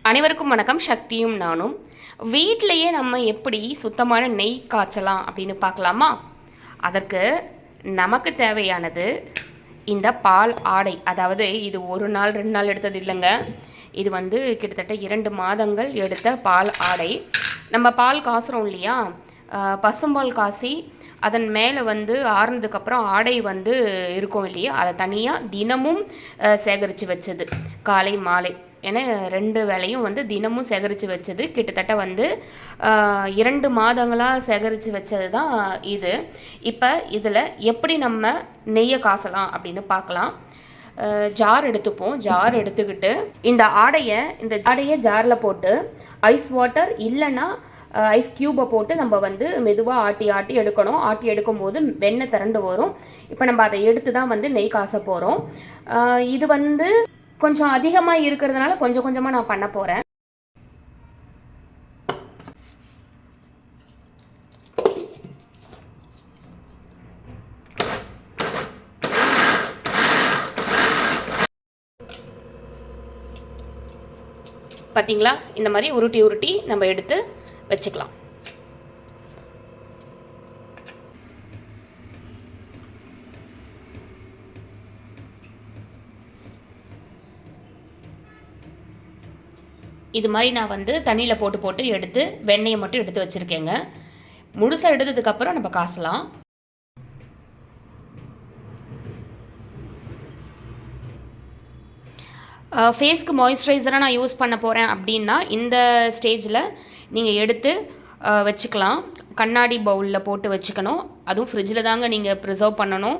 அனைவருக்கும் வணக்கம். சக்தியும் நானும் வீட்டிலையே நம்ம எப்படி சுத்தமான நெய் காய்ச்சலாம் அப்படின்னு பார்க்கலாமா? அதற்கு நமக்கு தேவையானது இந்த பால் ஆடை. அதாவது இது ஒரு நாள் 2 நாள் எடுத்தது இல்லைங்க. இது கிட்டத்தட்ட 2 மாதங்கள் எடுத்த பால் ஆடை. நம்ம பால் காசுறோம் இல்லையா, பசும்பால் காசி அதன் மேலே ஆறுனதுக்கப்புறம் ஆடை இருக்கும் இல்லையா, அதை தனியாக தினமும் சேகரித்து வச்சது. காலை மாலை என 2 வேளையும் தினமும் சேகரித்து வச்சது. கிட்டத்தட்ட 2 மாதங்களாக சேகரித்து வச்சது தான் இது. இப்போ இதில் எப்படி நம்ம நெய்யை காசலாம் அப்படின்னு பார்க்கலாம். ஜார் எடுத்துப்போம். ஜார் எடுத்துக்கிட்டு இந்த ஆடையை ஜாரில் போட்டு ஐஸ் வாட்டர் இல்லைன்னா ஐஸ் க்யூப்பை போட்டு நம்ம மெதுவாக ஆட்டி எடுக்கணும். ஆட்டி எடுக்கும்போது வெண்ணெய் திரண்டு வரும். இப்போ நம்ம அதை எடுத்து தான் நெய் காச போகிறோம். இது கொஞ்சம் அதிகமாக இருக்கிறதுனால கொஞ்சம் கொஞ்சமாக நான் பண்ண போகிறேன். பார்த்தீங்களா, இந்த மாதிரி உருட்டி நம்ம எடுத்து வச்சுக்கலாம். இது மாதிரி நான் தண்ணியில் போட்டு எடுத்து வெண்ணெயை மட்டும் எடுத்து வச்சுருக்கேங்க. முழுசாக எடுத்ததுக்கப்புறம் நம்ம காசலாம். ஃபேஸ்க்கு மாய்ஸ்சரைசராக நான் யூஸ் பண்ண போகிறேன் அப்படின்னா இந்த ஸ்டேஜில் நீங்கள் எடுத்து வச்சுக்கலாம். கண்ணாடி பவுலில் போட்டு வச்சுக்கணும். அதுவும் ஃப்ரிட்ஜில் தாங்க நீங்கள் ப்ரிசர்வ் பண்ணணும்.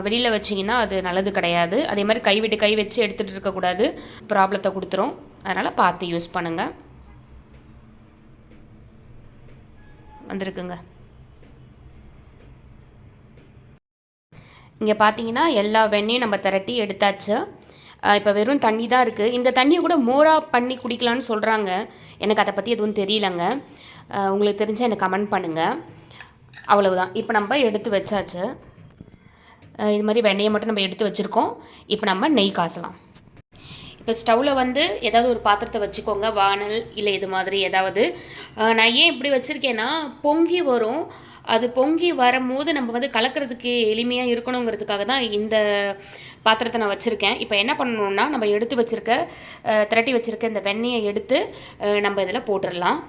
வெளியில் வச்சிங்கன்னா அது நல்லது கிடையாது. அதே மாதிரி கை வச்சு எடுத்துகிட்டு இருக்கக்கூடாது, ப்ராப்ளத்தை கொடுத்துரும். அதனால் பார்த்து யூஸ் பண்ணுங்கள். வந்திருக்குங்க. இங்கே பார்த்தீங்கன்னா எல்லா வெண்ணையும் நம்ம திரட்டி எடுத்தாச்சு. இப்போ வெறும் தண்ணி தான் இருக்குது. இந்த தண்ணியை கூட மோராக பண்ணி குடிக்கலான்னு சொல்கிறாங்க. எனக்கு அதை பற்றி எதுவும் தெரியலங்க. உங்களுக்கு தெரிஞ்சால் எனக்கு கமெண்ட் பண்ணுங்கள். அவ்வளவுதான். இப்போ நம்ம எடுத்து வச்சாச்சு. இது மாதிரி வெண்ணெயை மட்டும் நம்ம எடுத்து வச்சுருக்கோம். இப்போ நம்ம நெய் காசலாம். இப்போ ஸ்டவ்வில் ஏதாவது ஒரு பாத்திரத்தை வச்சுக்கோங்க. வானல் இல்லை இது மாதிரி ஏதாவது. நான் ஏன் இப்படி வச்சுருக்கேன்னா, பொங்கி வரும். அது பொங்கி வரும்போது நம்ம கலக்கிறதுக்கு எளிமையாக இருக்கணுங்கிறதுக்காக தான் இந்த பாத்திரத்தை நான் வச்சுருக்கேன். இப்போ என்ன பண்ணணுன்னா, நம்ம திரட்டி வச்சுருக்க இந்த வெண்ணெயை எடுத்து நம்ம இதில் போட்டுடலாம்.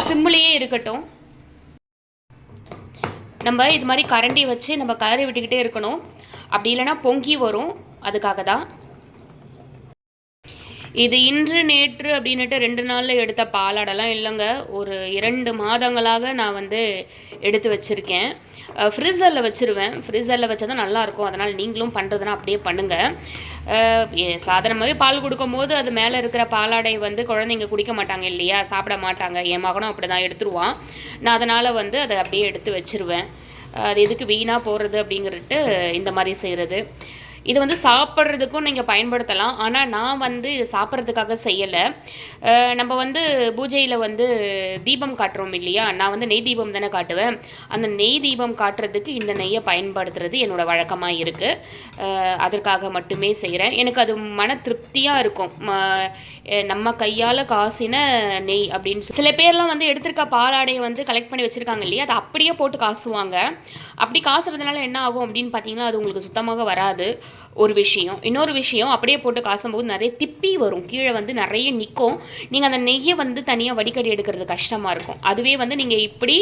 சிம்மிலேயே இருக்கட்டும். நம்ம இது மாதிரி கரண்டி வச்சு நம்ம கலரி விட்டுக்கிட்டே இருக்கணும். அப்படி இல்லைன்னா பொங்கி வரும். அதுக்காக தான் இது. இன்று நேற்று அப்படின்னுட்டு 2 நாளில் எடுத்த பாலாடெல்லாம் இல்லைங்க. ஒரு 2 மாதங்களாக நான் எடுத்து வச்சுருக்கேன். ஃப்ரீசரில் வச்சுருவேன். ஃப்ரீசரில் வச்சா தான் நல்லாயிருக்கும். அதனால் நீங்களும் பண்ணுறதுனா அப்படியே பண்ணுங்கள். சாதாரணமாகவே பால் கொடுக்கும்போது அது மேலே இருக்கிற பாலாடை குழந்தைங்க குடிக்க மாட்டாங்க இல்லையா, சாப்பிட மாட்டாங்க. என் மகனும் அப்படி தான் எடுத்துருவான். நான் அதனால் அதை அப்படியே எடுத்து வச்சுருவேன். அது எதுக்கு வீணாக போகிறது அப்படிங்கிறது இந்த மாதிரி செய்கிறது. இது சாப்பிட்றதுக்கும் நீங்கள் பயன்படுத்தலாம். ஆனால் நான் இது சாப்பிட்றதுக்காக செய்யலை. நம்ம பூஜையில் தீபம் காட்டுறோம் இல்லையா, நான் நெய் தீபம் தானே காட்டுவேன். அந்த நெய் தீபம் காட்டுறதுக்கு இந்த நெய்யை பயன்படுத்துறது என்னோடய வழக்கமாக இருக்குது. அதற்காக மட்டுமே செய்கிறேன். எனக்கு அது மன திருப்தியாக இருக்கும். நம்ம கையால் காசின நெய் அப்படின்னு சில பேர்லாம் எடுத்திருக்க பாலாடையை கலெக்ட் பண்ணி வச்சுருக்காங்க இல்லையா, அதை அப்படியே போட்டு காசுவாங்க. அப்படி காசுறதுனால என்ன ஆகும் அப்படின்னு பார்த்தீங்கன்னா, அது உங்களுக்கு சுத்தமாக வராது. ஒரு விஷயம். இன்னொரு விஷயம், அப்படியே போட்டு காசும்போது நிறைய திப்பி வரும். கீழே நிறைய நிற்கும். நீங்கள் அந்த நெய்யை தனியாக வடிகட்டி எடுக்கிறது கஷ்டமாக இருக்கும். அதுவே நீங்கள் இப்படி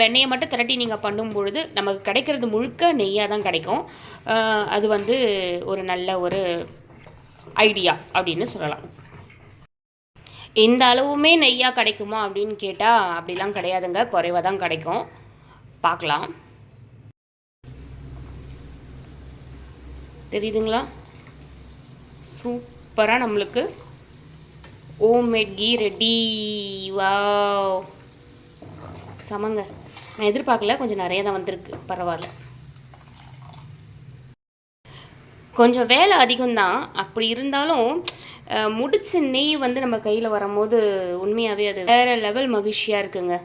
வெண்ணெயை மட்டும் திரட்டி நீங்கள் பண்ணும்பொழுது நமக்கு கிடைக்கிறது முழுக்க நெய்யாக தான் கிடைக்கும். அது ஒரு நல்ல ஒரு ஐடியா அப்படின்னு சொல்லலாம். இந்த அளவுமே நெய்யாக கிடைக்குமா அப்படின்னு கேட்டால் அப்படிலாம் கிடையாதுங்க. குறைவாக தான் கிடைக்கும். பார்க்கலாம். தெரியுதுங்களா? சூப்பராக நம்மளுக்கு ஹோம்மேட் கீ ரெடி. வாவ், சமங்க. நான் எதிர்பார்க்கல, கொஞ்சம் நிறைய தான் வந்திருக்கு. பரவாயில்ல. கொஞ்சம் வேலை அதிகம்தான். அப்படி இருந்தாலும் முடிச்ச நெய் நம்ம கையில் வரும்போது உண்மையாகவே அது வேறு லெவல் மகிழ்ச்சியாக இருக்குங்க.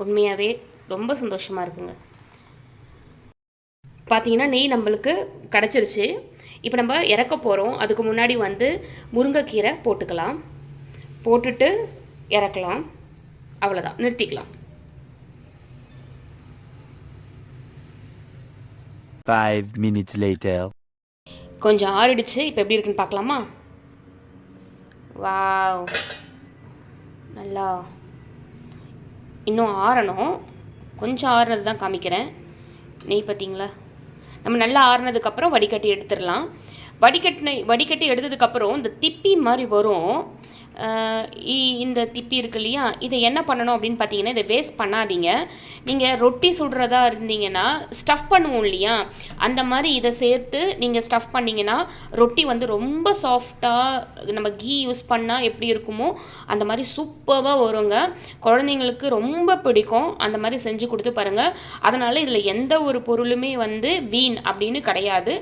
உண்மையாகவே ரொம்ப சந்தோஷமாக இருக்குங்க. பார்த்தீங்கன்னா நெய் நம்மளுக்கு கிடச்சிருச்சு. இப்போ நம்ம இறக்க போகிறோம். அதுக்கு முன்னாடி வந்து முருங்கைக்கீரை போட்டுக்கலாம். போட்டுட்டு இறக்கலாம். அவ்வளோதான், நிறுத்திக்கலாம். 5 minutes later. கொஞ்சம் ஆறிடுச்சு. இப்போ எப்படி இருக்குன்னு பார்க்கலாமா? வாவ், நல்லா இன்னும் ஆறணும். கொஞ்சம் ஆறுனது தான் காமிக்கிறேன். நெய் பார்த்தீங்களா? நம்ம நல்லா ஆறுனதுக்கப்புறம் வடிகட்டி எடுத்துடலாம். வடிகட்டி எடுத்ததுக்கப்புறம் இந்த திப்பி மாதிரி வரும். இந்த திப்பி இருக்கு இல்லையா, இதை என்ன பண்ணணும் அப்படின்னு பார்த்தீங்கன்னா, இதை வேஸ்ட் பண்ணாதீங்க. நீங்கள் ரொட்டி சுடுறதா இருந்தீங்கன்னா ஸ்டஃப் பண்ணுவோம் இல்லையா, அந்த மாதிரி இதை சேர்த்து நீங்கள் ஸ்டஃப் பண்ணிங்கன்னா ரொட்டி வந்து ரொம்ப சாஃப்டாக நம்ம கீ யூஸ் பண்ணால் எப்படி இருக்குமோ அந்த மாதிரி சூப்பராக வருங்க. குழந்தைங்களுக்கு ரொம்ப பிடிக்கும். அந்த மாதிரி செஞ்சு கொடுத்து பாருங்கள். அதனால் இதில் எந்த ஒரு பொருளுமே வந்து வீண் அப்படின்னு கிடையாது.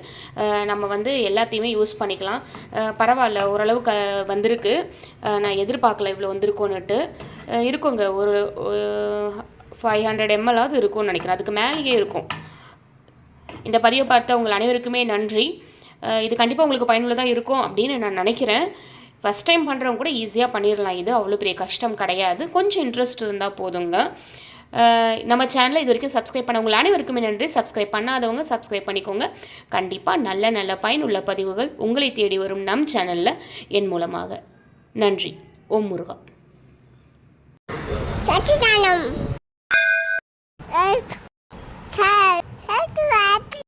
நம்ம வந்து எல்லாத்தையுமே யூஸ் பண்ணிக்கலாம். பரவாயில்ல, ஓரளவுக்கு வந்திருக்கு. நான் எதிர்பார்க்கல இவ்வளோ வந்திருக்கோன்னுட்டு. இருக்குங்க, ஒரு 500 ml இருக்கும்னு நினைக்கிறேன். அதுக்கு மேலேயே இருக்கும். இந்த பதிவை பார்த்த உங்கள் அனைவருக்குமே நன்றி. இது கண்டிப்பாக உங்களுக்கு பயனுள்ளதாக இருக்கும் அப்படின்னு நான் நினைக்கிறேன். ஃபஸ்ட் டைம் பண்ணுறவங்க கூட ஈஸியாக பண்ணிடலாம். இது அவ்வளோ பெரிய கஷ்டம் கிடையாது. கொஞ்சம் இன்ட்ரெஸ்ட் இருந்தால் போதுங்க. நம்ம சேனலை இது வரைக்கும் சப்ஸ்கிரைப் பண்ண உங்கள் அனைவருக்குமே நன்றி. சப்ஸ்கிரைப் பண்ணாதவங்க சப்ஸ்கிரைப் பண்ணிக்கோங்க. கண்டிப்பாக நல்ல நல்ல பயனுள்ள பதிவுகள் உங்களை தேடி வரும் நம் சேனலில் என் மூலமாக. நன்றி. ஓம் முருகா. சச்சிதானம்.